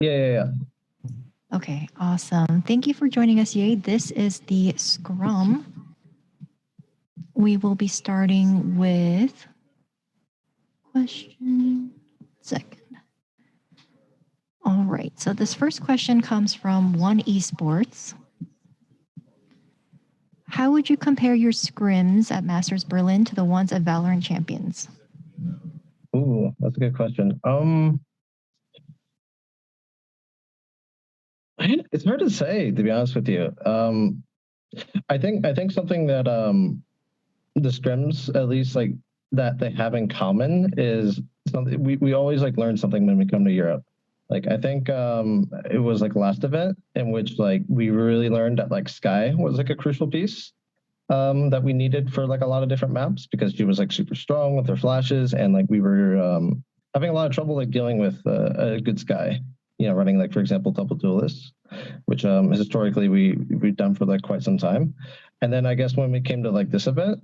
Yeah. Okay, awesome. Thank you for joining us, Ye. This is the Scrum. We will be starting with question second. All right, so this first question comes from One Esports. How would you compare your scrims at Masters Berlin to the ones at Valorant Champions? Ooh, that's a good question. It's hard to say, to be honest with you. I think something that the scrims, at least like that they have in common, is something we always like learn something when we come to Europe. Like I think it was like last event in which like we really learned that like Sky was like a crucial piece that we needed for like a lot of different maps, because she was like super strong with her flashes, and like we were having a lot of trouble like dealing with a good Sky, running like, for example, double duelists, which historically we've done for like quite some time. And then I guess when we came to like this event,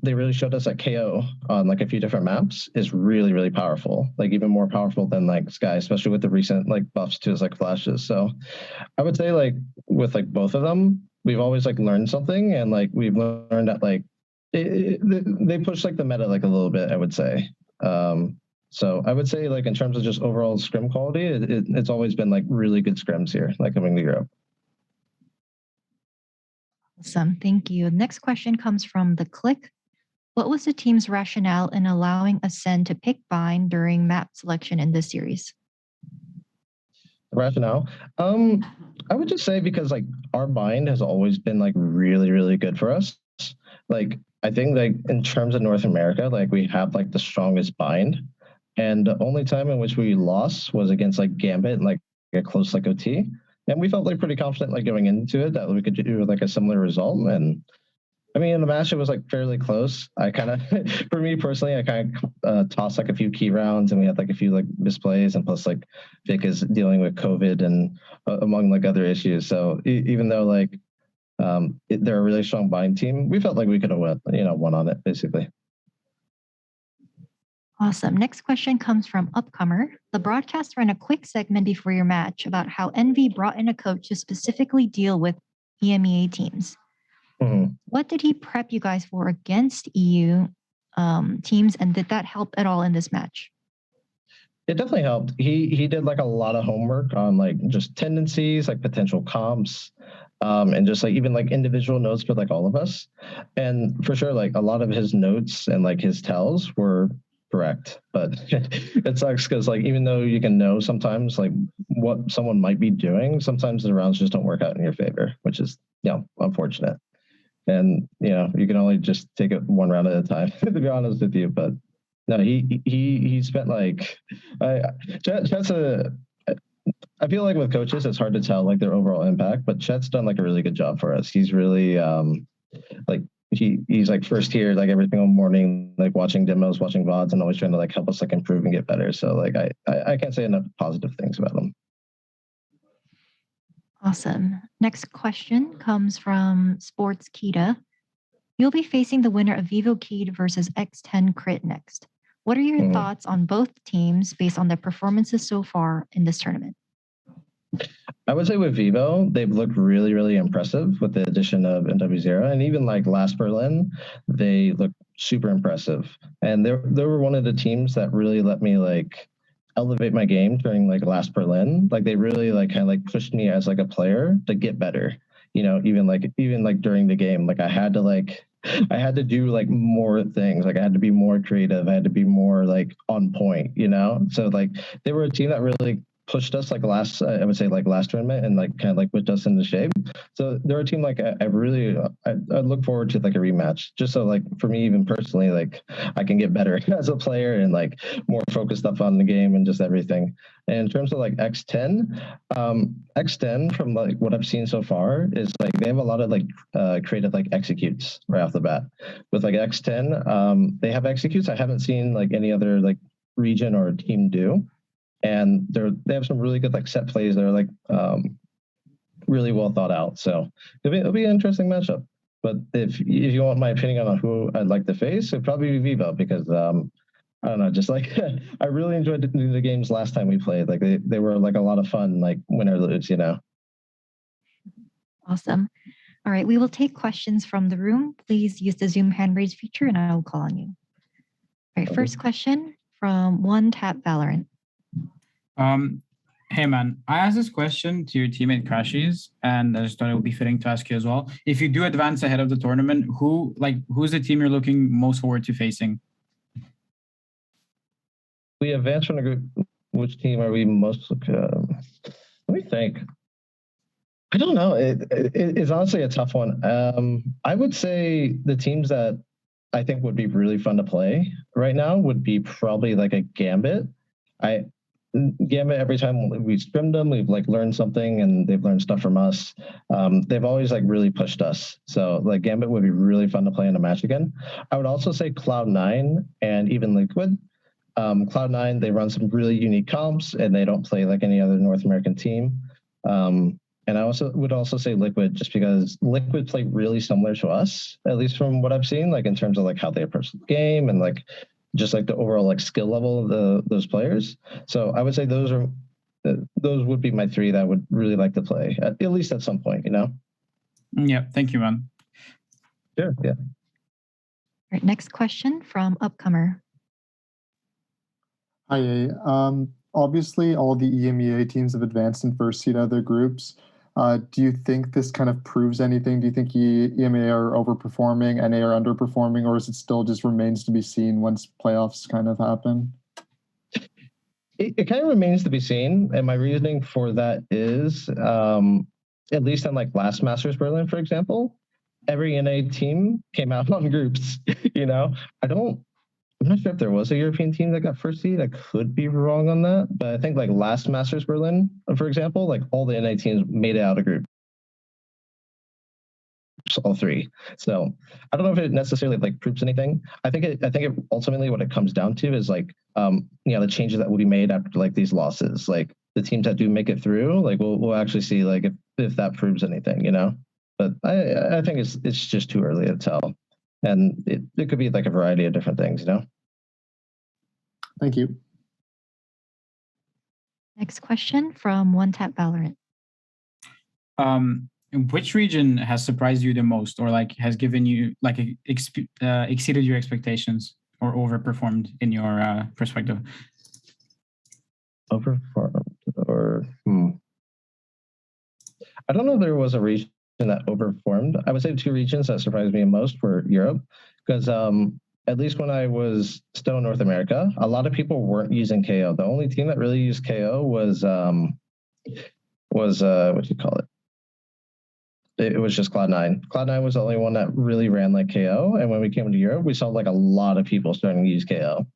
they really showed us that KO on like a few different maps is really, really powerful, like even more powerful than like Sky, especially with the recent like buffs to his like flashes. So I would say like with like both of them, we've always like learned something, and like we've learned that like they push like the meta like a little bit, I would say. So I would say like in terms of just overall scrim quality, it's always been like really good scrims here, like coming to Europe. Awesome, thank you. Next question comes from The Click. What was the team's rationale in allowing Acend to pick Bind during map selection in this series? Rationale? I would just say because like our Bind has always been like really, really good for us. Like I think like in terms of North America, like we have like the strongest Bind. And the only time in which we lost was against like Gambit and like a close like OT. And we felt like pretty confident like going into it that we could do like a similar result. And I mean, in the match, it was like fairly close. I kind of, for me personally, I kind of tossed like a few key rounds, and we had like a few like misplays, and plus like Vic is dealing with COVID and among like other issues. So even though like they're a really strong Bind team, we felt like we could have won on it basically. Awesome. Next question comes from Upcomer. The broadcast ran a quick segment before your match about how Envy brought in a coach to specifically deal with EMEA teams. Mm-hmm. What did he prep you guys for against EU teams, and did that help at all in this match? It definitely helped. He did like a lot of homework on like just tendencies, like potential comps, and just like even like individual notes for like all of us. And for sure, like a lot of his notes and like his tells were correct, but it sucks because like even though you can know sometimes like what someone might be doing, sometimes the rounds just don't work out in your favor, which is unfortunate. And you can only just take it one round at a time, to be honest with you. But no, he spent like Chet's I feel like with coaches it's hard to tell like their overall impact, but Chet's done like a really good job for us. He's really like he's like first here like every single morning, like watching demos, watching VODs, and always trying to like help us like improve and get better. So like I can't say enough positive things about him. Awesome. Next question comes from Sports Kita. You'll be facing the winner of Vivo Keed versus X10 Crit next. What are your thoughts on both teams based on their performances so far in this tournament? I would say with Vivo, they've looked really, really impressive with the addition of NW0, and even like last Berlin, they look super impressive. And they were one of the teams that really let me like elevate my game during like last Berlin. Like they really like kind of like pushed me as like a player to get better. Even like during the game, like I had to do like more things. Like I had to be more creative. I had to be more like on point, So like they were a team that really pushed us like last tournament and like kind of like put us into shape. So they're a team like I look forward to like a rematch, just so like for me even personally, like I can get better as a player and like more focused up on the game and just everything. And in terms of like X10 from like what I've seen so far is like they have a lot of like creative like executes right off the bat. With like X10, they have executes I haven't seen like any other like region or team do. And they have some really good like set plays that are like really well thought out. So it'll be an interesting matchup. But if you want my opinion on who I'd like to face, it'd probably be Vivo, because I don't know, just like I really enjoyed the games last time we played. Like they were like a lot of fun, like win or lose, you know. Awesome. All right, we will take questions from the room. Please use the Zoom hand raise feature and I will call on you. All right, first question from One Tap Valorant. Hey man, I asked this question to your teammate Crashies, and I just thought it would be fitting to ask you as well. If you do advance ahead of the tournament, who's the team you're looking most forward to facing? We advance from the group. Which team are we most? Let me think. I don't know. It's honestly a tough one. I would say the teams that I think would be really fun to play right now would be probably like a Gambit. Gambit, every time we've scrimmed them, we've like learned something and they've learned stuff from us. They've always like really pushed us. So like Gambit would be really fun to play in a match again. I would also say Cloud9 and even Liquid. Cloud9, they run some really unique comps and they don't play like any other North American team. And I would also say Liquid, just because Liquid play really similar to us, at least from what I've seen, like in terms of like how they approach the game and like just like the overall like skill level of those players. So I would say those would be my three that I would really like to play at least at some point, you know? Yeah, thank you, man. Sure, yeah. All right, next question from Upcomer. Hi, obviously all the EMEA teams have advanced in first seed out of their groups. Do you think this kind of proves anything? Do you think EMEA are overperforming, NA are underperforming, or is it still just remains to be seen once playoffs kind of happen? It kind of remains to be seen, and my reasoning for that is, at least in like last Masters Berlin, for example, every NA team came out on groups. You know, I'm not sure if there was a European team that got first seed. I could be wrong on that, but I think like last Masters Berlin, for example, like all the NA teams made it out of group, all three. So I don't know if it necessarily like proves anything. I think it ultimately what it comes down to is like the changes that will be made after like these losses. Like the teams that do make it through, like we'll actually see like if that proves anything, you know. But I think it's just too early to tell, and it could be like a variety of different things, you know. Thank you. Next question from One Tap Valorant. Which region has surprised you the most, or like has given you like exceeded your expectations or overperformed in your perspective? Overperformed or I don't know if there was a region that overperformed. I would say the two regions that surprised me the most were Europe, because at least when I was still in North America, a lot of people weren't using KO. The only team that really used KO was what you call it? It was just Cloud9. Cloud9 was the only one that really ran like KO. And when we came to Europe, we saw like a lot of people starting to use KO.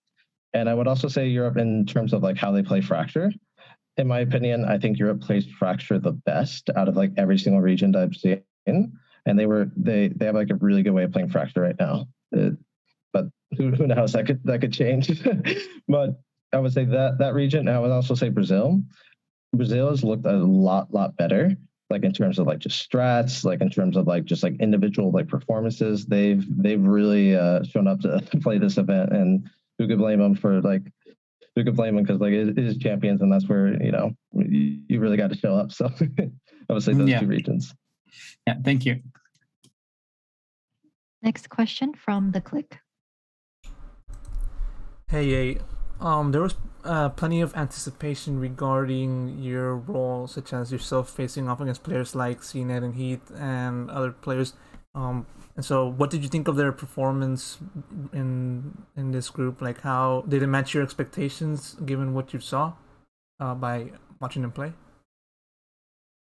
And I would also say Europe in terms of like how they play Fracture. In my opinion, I think Europe plays Fracture the best out of like every single region that I've seen. And they have like a really good way of playing Fracture right now. But who knows? That could change. But I would say that region. And I would also say Brazil. Brazil has looked a lot better, like in terms of like just strats, like in terms of like just like individual like performances. They've really shown up to play this event, and who could blame them for like who could blame them, because like it is champions, and that's where you really got to show up. So I would say those two regions. Yeah, thank you. Next question from The Click. Hey, there was plenty of anticipation regarding your role, such as yourself facing off against players like cNed and Heat and other players. And so, what did you think of their performance in this group? Like, how did it match your expectations given what you saw by watching them play?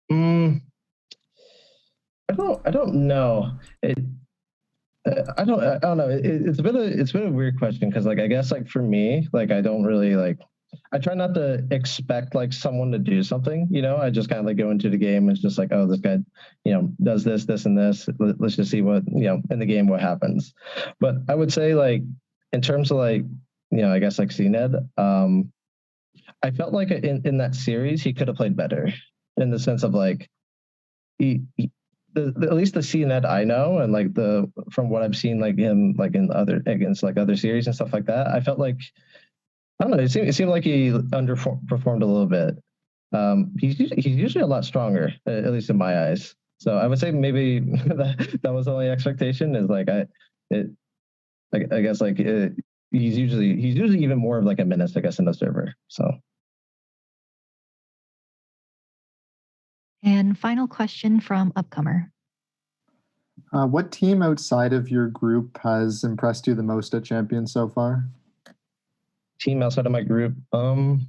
I don't know. I don't know. It's been a weird question, because like I guess like for me, like I don't really like. I try not to expect like someone to do something. I just kind of like go into the game and it's just like, oh, this guy, does this and this. Let's just see what in the game what happens. But I would say like in terms of like I guess like cNed, I felt like in that series he could have played better, in the sense of like at least the cNed I know, and like from what I've seen like him like in other series and stuff like that, I felt like I don't know. It seemed like he underperformed a little bit. He's usually a lot stronger, at least in my eyes. So I would say maybe that was the only expectation. Is like I guess like he's usually even more of like a menace, I guess, in the server. So. And final question from Upcomer. What team outside of your group has impressed you the most at Champions so far? Team outside of my group. Team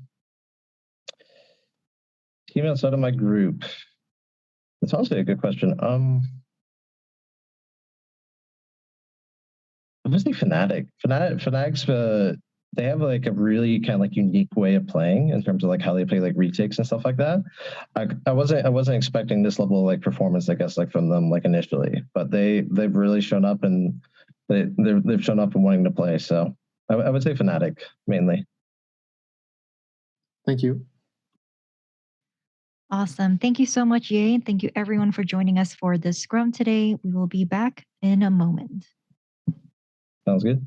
outside of my group. That's honestly a good question. I would say Fnatic. Fnatic's they have like a really kind of like unique way of playing in terms of like how they play like retakes and stuff like that. I wasn't expecting this level of like performance, I guess, like from them like initially, but they've really shown up and they've shown up and wanting to play. So I would say Fnatic mainly. Thank you. Awesome. Thank you so much, Ye. Thank you everyone for joining us for this scrum today. We will be back in a moment. Sounds good.